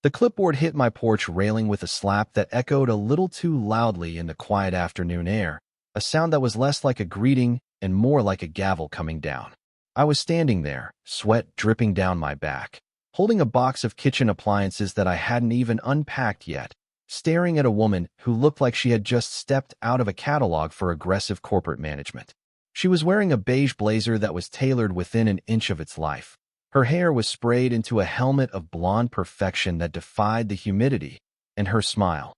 The clipboard hit my porch railing with a slap that echoed a little too loudly in the quiet afternoon air, a sound that was less like a greeting and more like a gavel coming down. I was standing there, sweat dripping down my back, holding a box of kitchen appliances that I hadn't even unpacked yet, staring at a woman who looked like she had just stepped out of a catalog for aggressive corporate management. She was wearing a beige blazer that was tailored within an inch of its life. Her hair was sprayed into a helmet of blonde perfection that defied the humidity, and her smile.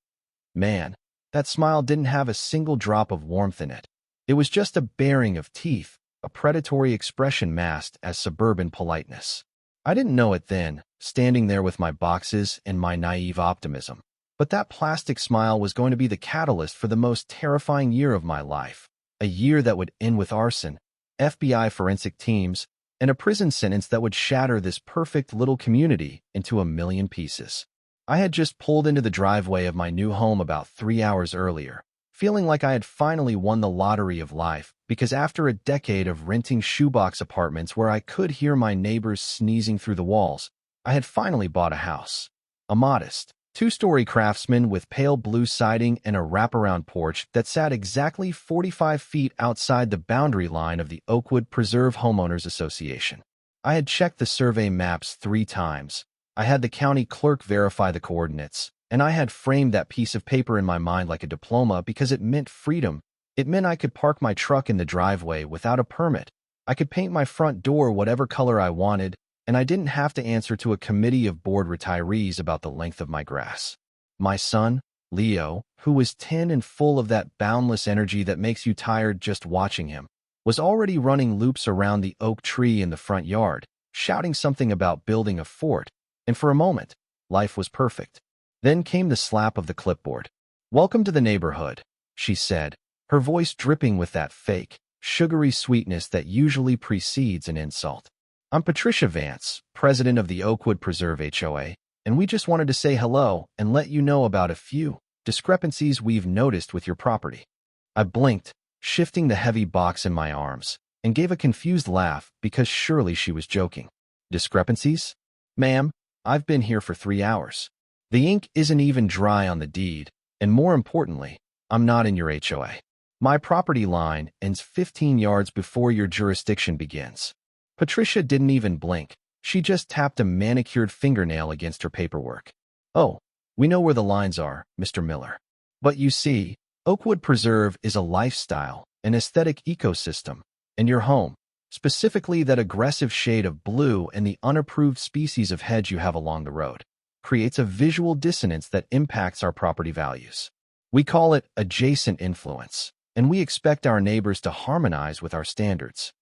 Man, that smile didn't have a single drop of warmth in it. It was just a baring of teeth, a predatory expression masked as suburban politeness. I didn't know it then, standing there with my boxes and my naive optimism. But that plastic smile was going to be the catalyst for the most terrifying year of my life. A year that would end with arson, FBI forensic teams, and a prison sentence that would shatter this perfect little community into a million pieces. I had just pulled into the driveway of my new home about 3 hours earlier, feeling like I had finally won the lottery of life, because after a decade of renting shoebox apartments where I could hear my neighbors sneezing through the walls, I had finally bought a house. A modest, two-story craftsman with pale blue siding and a wraparound porch that sat exactly 45 feet outside the boundary line of the Oakwood Preserve Homeowners Association. I had checked the survey maps 3 times. I had the county clerk verify the coordinates, and I had framed that piece of paper in my mind like a diploma because it meant freedom. It meant I could park my truck in the driveway without a permit. I could paint my front door whatever color I wanted, and I didn't have to answer to a committee of bored retirees about the length of my grass. My son, Leo, who was 10 and full of that boundless energy that makes you tired just watching him, was already running loops around the oak tree in the front yard, shouting something about building a fort, and for a moment, life was perfect. Then came the slap of the clipboard. "Welcome to the neighborhood," she said, her voice dripping with that fake, sugary sweetness that usually precedes an insult. "I'm Patricia Vance, president of the Oakwood Preserve HOA, and we just wanted to say hello and let you know about a few discrepancies we've noticed with your property." I blinked, shifting the heavy box in my arms, and gave a confused laugh because surely she was joking. "Discrepancies? Ma'am, I've been here for 3 hours. The ink isn't even dry on the deed, and more importantly, I'm not in your HOA. My property line ends 15 yards before your jurisdiction begins." Patricia didn't even blink. She just tapped a manicured fingernail against her paperwork. "Oh, we know where the lines are, Mr. Miller. But you see, Oakwood Preserve is a lifestyle, an aesthetic ecosystem, and your home, specifically that aggressive shade of blue and the unapproved species of hedge you have along the road, creates a visual dissonance that impacts our property values. We call it adjacent influence, and we expect our neighbors to harmonize with our standards."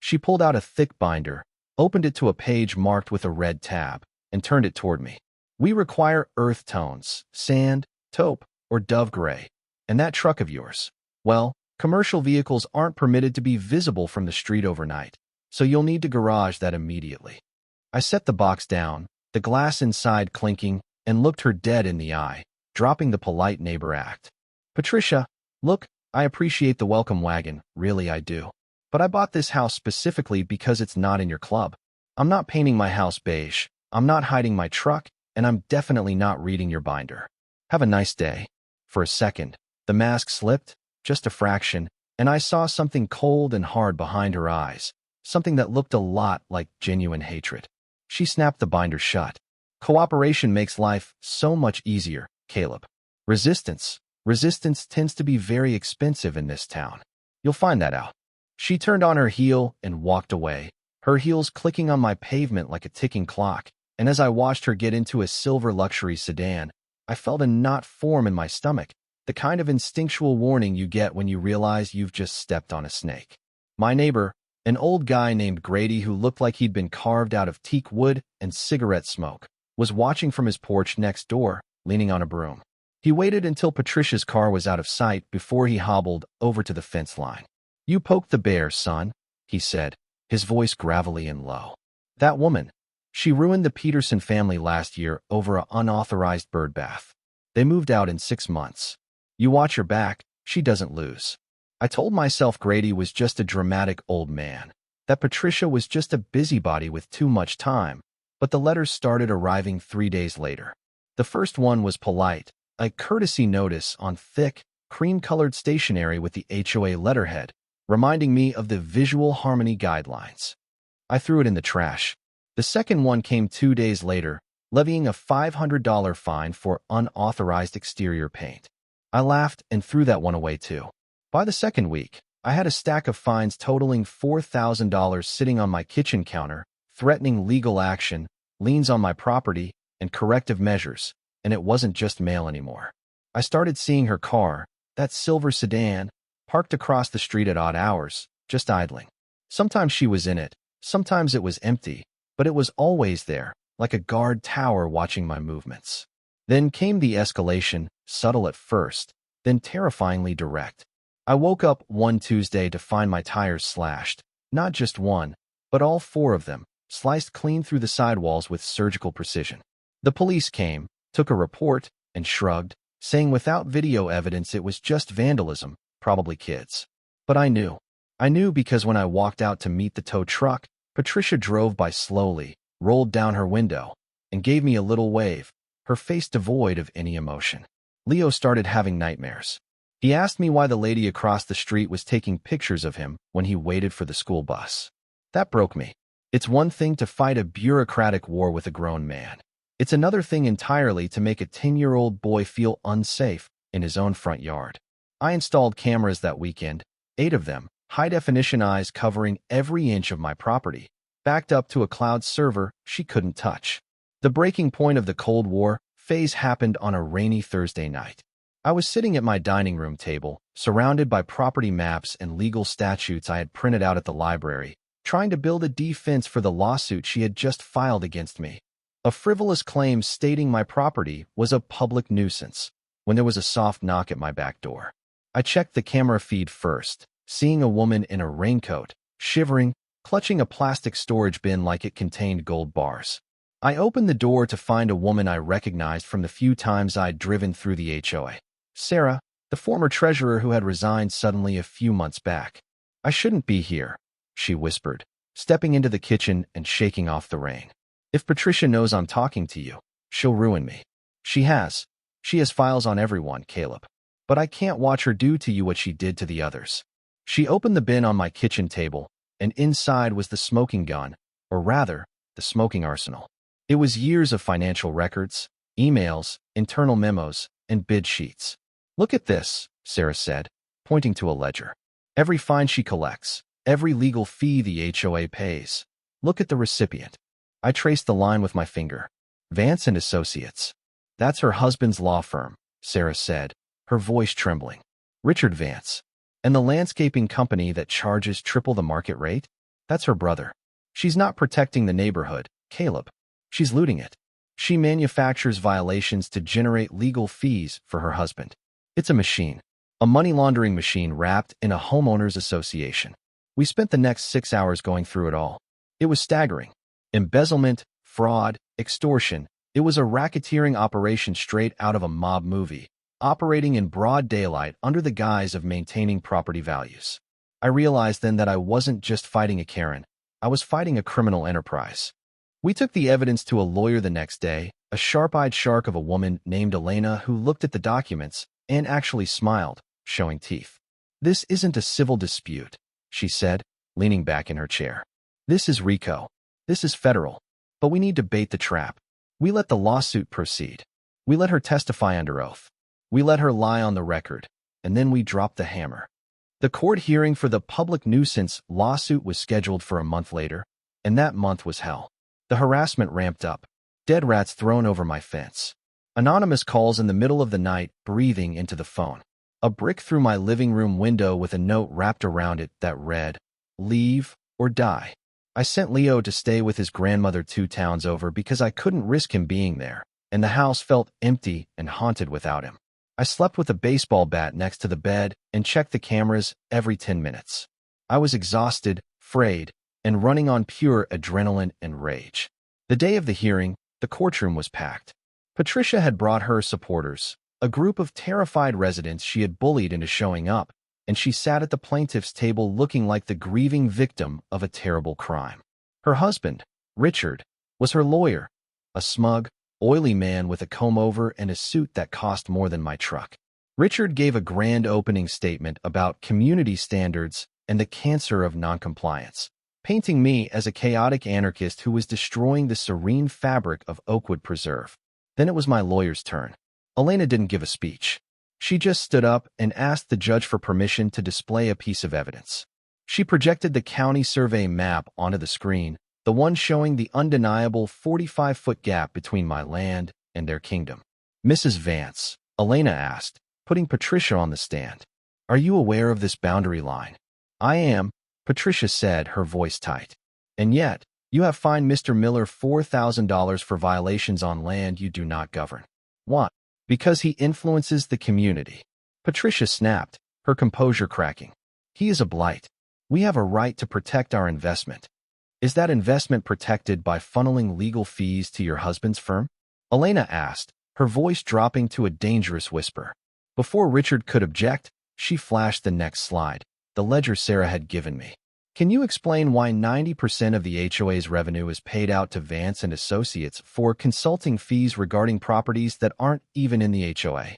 She pulled out a thick binder, opened it to a page marked with a red tab, and turned it toward me. "We require earth tones, sand, taupe, or dove gray. And that truck of yours, well, commercial vehicles aren't permitted to be visible from the street overnight, so you'll need to garage that immediately." I set the box down, the glass inside clinking, and looked her dead in the eye, dropping the polite neighbor act. "Patricia, look, I appreciate the welcome wagon, really I do. But I bought this house specifically because it's not in your club. I'm not painting my house beige, I'm not hiding my truck, and I'm definitely not reading your binder. Have a nice day." For a second, the mask slipped, just a fraction, and I saw something cold and hard behind her eyes, something that looked a lot like genuine hatred. She snapped the binder shut. "Cooperation makes life so much easier, Caleb. Resistance tends to be very expensive in this town. You'll find that out." She turned on her heel and walked away, her heels clicking on my pavement like a ticking clock, and as I watched her get into a silver luxury sedan, I felt a knot form in my stomach, the kind of instinctual warning you get when you realize you've just stepped on a snake. My neighbor, an old guy named Grady who looked like he'd been carved out of teak wood and cigarette smoke, was watching from his porch next door, leaning on a broom. He waited until Patricia's car was out of sight before he hobbled over to the fence line. "You poked the bear, son," he said, his voice gravelly and low. "That woman, she ruined the Peterson family last year over an unauthorized bird bath. They moved out in 6 months. You watch your back, she doesn't lose." I told myself Grady was just a dramatic old man, that Patricia was just a busybody with too much time, but the letters started arriving 3 days later. The first one was polite, a courtesy notice on thick, cream-colored stationery with the HOA letterhead, reminding me of the visual harmony guidelines. I threw it in the trash. The second one came 2 days later, levying a $500 fine for unauthorized exterior paint. I laughed and threw that one away too. By the second week, I had a stack of fines totaling $4,000 sitting on my kitchen counter, threatening legal action, liens on my property, and corrective measures, and it wasn't just mail anymore. I started seeing her car, that silver sedan, parked across the street at odd hours, just idling. Sometimes she was in it, sometimes it was empty, but it was always there, like a guard tower watching my movements. Then came the escalation, subtle at first, then terrifyingly direct. I woke up one Tuesday to find my tires slashed, not just one, but all 4 of them, sliced clean through the sidewalls with surgical precision. The police came, took a report, and shrugged, saying without video evidence it was just vandalism, probably kids. But I knew. I knew because when I walked out to meet the tow truck, Patricia drove by slowly, rolled down her window, and gave me a little wave, her face devoid of any emotion. Leo started having nightmares. He asked me why the lady across the street was taking pictures of him when he waited for the school bus. That broke me. It's one thing to fight a bureaucratic war with a grown man. It's another thing entirely to make a 10-year-old boy feel unsafe in his own front yard. I installed cameras that weekend, 8 of them, high-definition eyes covering every inch of my property, backed up to a cloud server she couldn't touch. The breaking point of the Cold War phase happened on a rainy Thursday night. I was sitting at my dining room table, surrounded by property maps and legal statutes I had printed out at the library, trying to build a defense for the lawsuit she had just filed against me. A frivolous claim stating my property was a public nuisance, when there was a soft knock at my back door. I checked the camera feed first, seeing a woman in a raincoat, shivering, clutching a plastic storage bin like it contained gold bars. I opened the door to find a woman I recognized from the few times I'd driven through the HOA. Sarah, the former treasurer who had resigned suddenly a few months back. "I shouldn't be here," she whispered, stepping into the kitchen and shaking off the rain. "If Patricia knows I'm talking to you, she'll ruin me." She has. She has files on everyone, Caleb. But I can't watch her do to you what she did to the others. She opened the bin on my kitchen table, and inside was the smoking gun, or rather, the smoking arsenal. It was years of financial records, emails, internal memos, and bid sheets. "Look at this," Sarah said, pointing to a ledger. "Every fine she collects, every legal fee the HOA pays. Look at the recipient." I traced the line with my finger. "Vance and Associates." "That's her husband's law firm," Sarah said, her voice trembling. "Richard Vance. And the landscaping company that charges triple the market rate? That's her brother. She's not protecting the neighborhood, Caleb. She's looting it. She manufactures violations to generate legal fees for her husband. It's a machine. A money laundering machine wrapped in a homeowners association." We spent the next 6 hours going through it all. It was staggering. Embezzlement, fraud, extortion. It was a racketeering operation straight out of a mob movie, operating in broad daylight under the guise of maintaining property values. I realized then that I wasn't just fighting a Karen. I was fighting a criminal enterprise. We took the evidence to a lawyer the next day, a sharp-eyed shark of a woman named Elena who looked at the documents and actually smiled, showing teeth. "This isn't a civil dispute," she said, leaning back in her chair. "This is RICO. This is federal. But we need to bait the trap. We let the lawsuit proceed. We let her testify under oath. We let her lie on the record. And then we dropped the hammer." The court hearing for the public nuisance lawsuit was scheduled for a month later, and that month was hell. The harassment ramped up. Dead rats thrown over my fence. Anonymous calls in the middle of the night, breathing into the phone. A brick through my living room window with a note wrapped around it that read, "Leave or die." I sent Leo to stay with his grandmother 2 towns over because I couldn't risk him being there, and the house felt empty and haunted without him. I slept with a baseball bat next to the bed and checked the cameras every 10 minutes. I was exhausted, frayed, and running on pure adrenaline and rage. The day of the hearing, the courtroom was packed. Patricia had brought her supporters, a group of terrified residents she had bullied into showing up, and she sat at the plaintiff's table looking like the grieving victim of a terrible crime. Her husband, Richard, was her lawyer, a smug, oily man with a comb-over and a suit that cost more than my truck. Richard gave a grand opening statement about community standards and the cancer of noncompliance, painting me as a chaotic anarchist who was destroying the serene fabric of Oakwood Preserve. Then it was my lawyer's turn. Elena didn't give a speech. She just stood up and asked the judge for permission to display a piece of evidence. She projected the county survey map onto the screen, the one showing the undeniable 45-foot gap between my land and their kingdom. "Mrs. Vance," Elena asked, putting Patricia on the stand, "are you aware of this boundary line?" "I am," Patricia said, her voice tight. "And yet, you have fined Mr. Miller $4,000 for violations on land you do not govern." "Why?" "Because he influences the community." Patricia snapped, her composure cracking. "He is a blight. We have a right to protect our investment." "Is that investment protected by funneling legal fees to your husband's firm?" Elena asked, her voice dropping to a dangerous whisper. Before Richard could object, she flashed the next slide, the ledger Sarah had given me. "Can you explain why 90% of the HOA's revenue is paid out to Vance and Associates for consulting fees regarding properties that aren't even in the HOA?"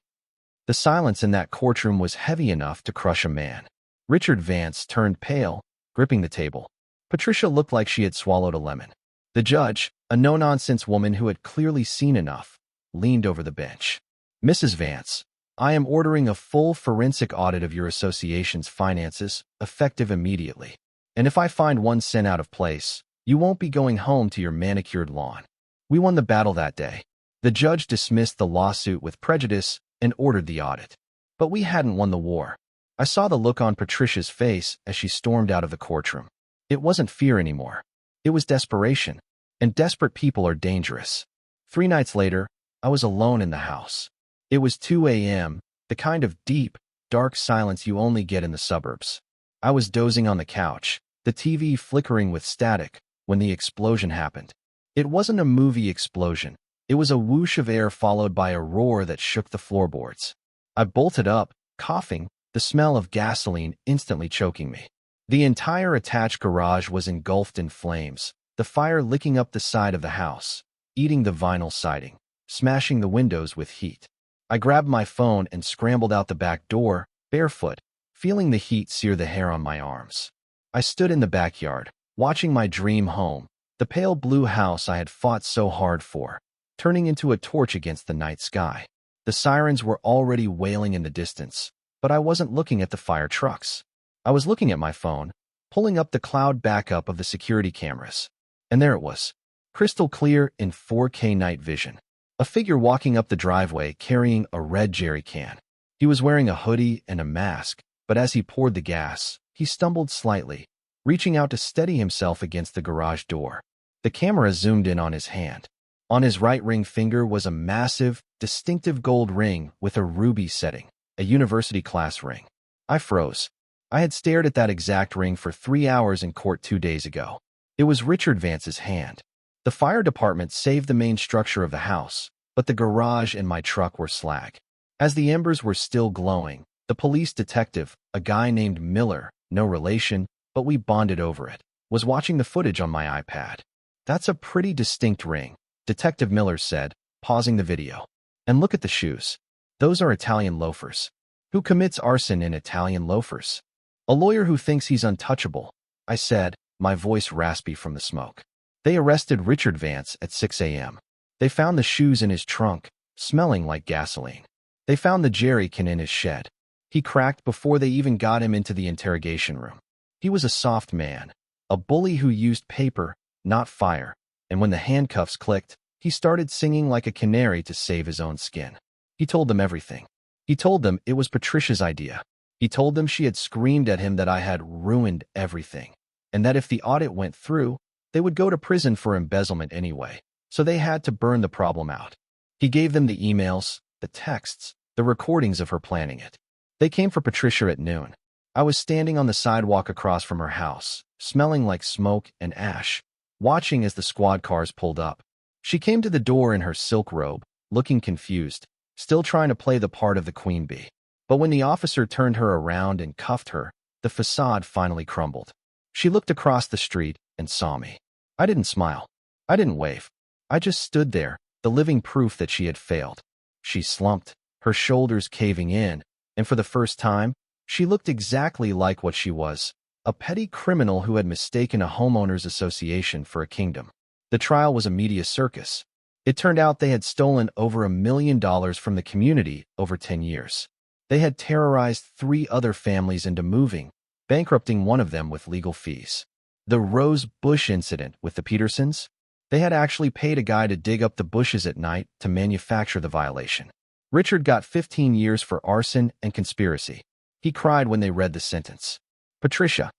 The silence in that courtroom was heavy enough to crush a man. Richard Vance turned pale, gripping the table. Patricia looked like she had swallowed a lemon. The judge, a no-nonsense woman who had clearly seen enough, leaned over the bench. "Mrs. Vance, I am ordering a full forensic audit of your association's finances, effective immediately. And if I find 1 cent out of place, you won't be going home to your manicured lawn." We won the battle that day. The judge dismissed the lawsuit with prejudice and ordered the audit. But we hadn't won the war. I saw the look on Patricia's face as she stormed out of the courtroom. It wasn't fear anymore. It was desperation. And desperate people are dangerous. 3 nights later, I was alone in the house. It was 2 a.m., the kind of deep, dark silence you only get in the suburbs. I was dozing on the couch, the TV flickering with static, when the explosion happened. It wasn't a movie explosion. It was a whoosh of air followed by a roar that shook the floorboards. I bolted up, coughing, the smell of gasoline instantly choking me. The entire attached garage was engulfed in flames, the fire licking up the side of the house, eating the vinyl siding, smashing the windows with heat. I grabbed my phone and scrambled out the back door, barefoot, feeling the heat sear the hair on my arms. I stood in the backyard, watching my dream home, the pale blue house I had fought so hard for, turning into a torch against the night sky. The sirens were already wailing in the distance, but I wasn't looking at the fire trucks. I was looking at my phone, pulling up the cloud backup of the security cameras. And there it was, crystal clear in 4K night vision. A figure walking up the driveway carrying a red jerry can. He was wearing a hoodie and a mask, but as he poured the gas, he stumbled slightly, reaching out to steady himself against the garage door. The camera zoomed in on his hand. On his right ring finger was a massive, distinctive gold ring with a ruby setting, a university-class ring. I froze. I had stared at that exact ring for 3 hours in court 2 days ago. It was Richard Vance's hand. The fire department saved the main structure of the house, but the garage and my truck were slag. As the embers were still glowing, the police detective, a guy named Miller, no relation, but we bonded over it, was watching the footage on my iPad. "That's a pretty distinct ring," Detective Miller said, pausing the video. "And look at the shoes. Those are Italian loafers. Who commits arson in Italian loafers?" "A lawyer who thinks he's untouchable," I said, my voice raspy from the smoke. "They arrested Richard Vance at 6 a.m. They found the shoes in his trunk, smelling like gasoline. They found the jerry can in his shed. He cracked before they even got him into the interrogation room. He was a soft man, a bully who used paper, not fire, and when the handcuffs clicked, he started singing like a canary to save his own skin. He told them everything. He told them it was Patricia's idea. He told them she had screamed at him that I had ruined everything, and that if the audit went through, they would go to prison for embezzlement anyway, so they had to burn the problem out. He gave them the emails, the texts, the recordings of her planning it. They came for Patricia at noon. I was standing on the sidewalk across from her house, smelling like smoke and ash, watching as the squad cars pulled up. She came to the door in her silk robe, looking confused, still trying to play the part of the queen bee. But when the officer turned her around and cuffed her, the facade finally crumbled. She looked across the street and saw me. I didn't smile. I didn't wave. I just stood there, the living proof that she had failed. She slumped, her shoulders caving in, and for the first time, she looked exactly like what she was, a petty criminal who had mistaken a homeowners association for a kingdom. The trial was a media circus. It turned out they had stolen over $1 million from the community over 10 years. They had terrorized 3 other families into moving, bankrupting one of them with legal fees. The Rose Bush incident with the Petersons? They had actually paid a guy to dig up the bushes at night to manufacture the violation. Richard got 15 years for arson and conspiracy. He cried when they read the sentence. Patricia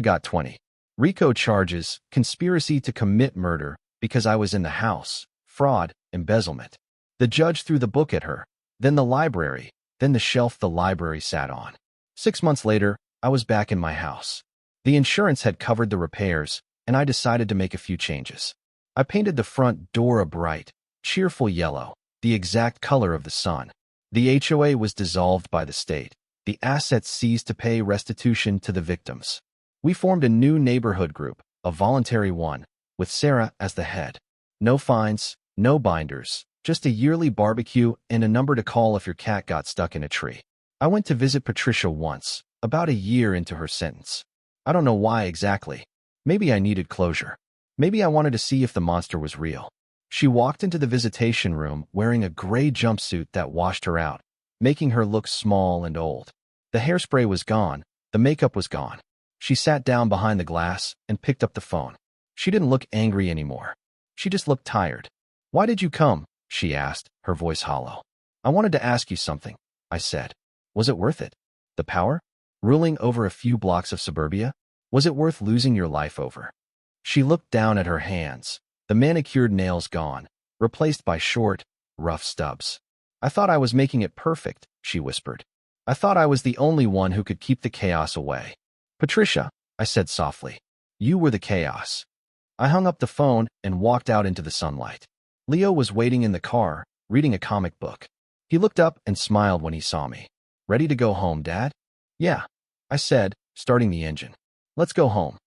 got 20. RICO charges, conspiracy to commit murder because I was in the house, fraud, embezzlement. The judge threw the book at her, then the library, then the shelf the library sat on. 6 months later, I was back in my house. The insurance had covered the repairs, and I decided to make a few changes. I painted the front door a bright, cheerful yellow, the exact color of the sun. The HOA was dissolved by the state. The assets ceased to pay restitution to the victims. We formed a new neighborhood group, a voluntary one, with Sarah as the head. No fines, no binders, just a yearly barbecue and a number to call if your cat got stuck in a tree. I went to visit Patricia once, about a year into her sentence. I don't know why exactly. Maybe I needed closure. Maybe I wanted to see if the monster was real. She walked into the visitation room wearing a gray jumpsuit that washed her out, making her look small and old. The hairspray was gone, the makeup was gone. She sat down behind the glass and picked up the phone. She didn't look angry anymore. She just looked tired. "Why did you come?" she asked, her voice hollow. "I wanted to ask you something," I said. "Was it worth it? The power? Ruling over a few blocks of suburbia? Was it worth losing your life over?" She looked down at her hands, the manicured nails gone, replaced by short, rough stubs. "I thought I was making it perfect," she whispered. "I thought I was the only one who could keep the chaos away." "Patricia," I said softly, "you were the chaos." I hung up the phone and walked out into the sunlight. Leo was waiting in the car, reading a comic book. He looked up and smiled when he saw me. "Ready to go home, Dad?" "Yeah," I said, starting the engine. "Let's go home."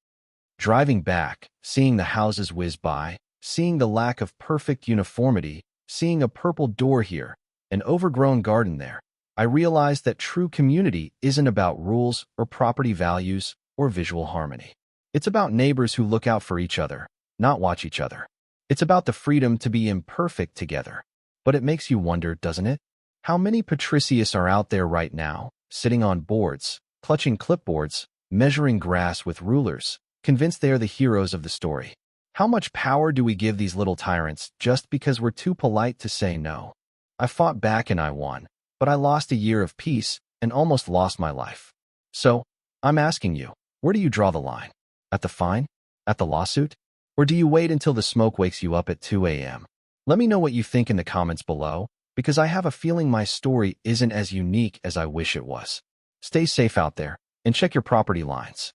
Driving back, seeing the houses whiz by, seeing the lack of perfect uniformity, seeing a purple door here, an overgrown garden there, I realized that true community isn't about rules or property values or visual harmony. It's about neighbors who look out for each other, not watch each other. It's about the freedom to be imperfect together. But it makes you wonder, doesn't it? How many Patricius are out there right now, sitting on boards, clutching clipboards, measuring grass with rulers, convinced they are the heroes of the story? How much power do we give these little tyrants just because we're too polite to say no? I fought back and I won, but I lost a year of peace and almost lost my life. So, I'm asking you, where do you draw the line? At the fine? At the lawsuit? Or do you wait until the smoke wakes you up at 2 a.m.? Let me know what you think in the comments below, because I have a feeling my story isn't as unique as I wish it was. Stay safe out there, and check your property lines.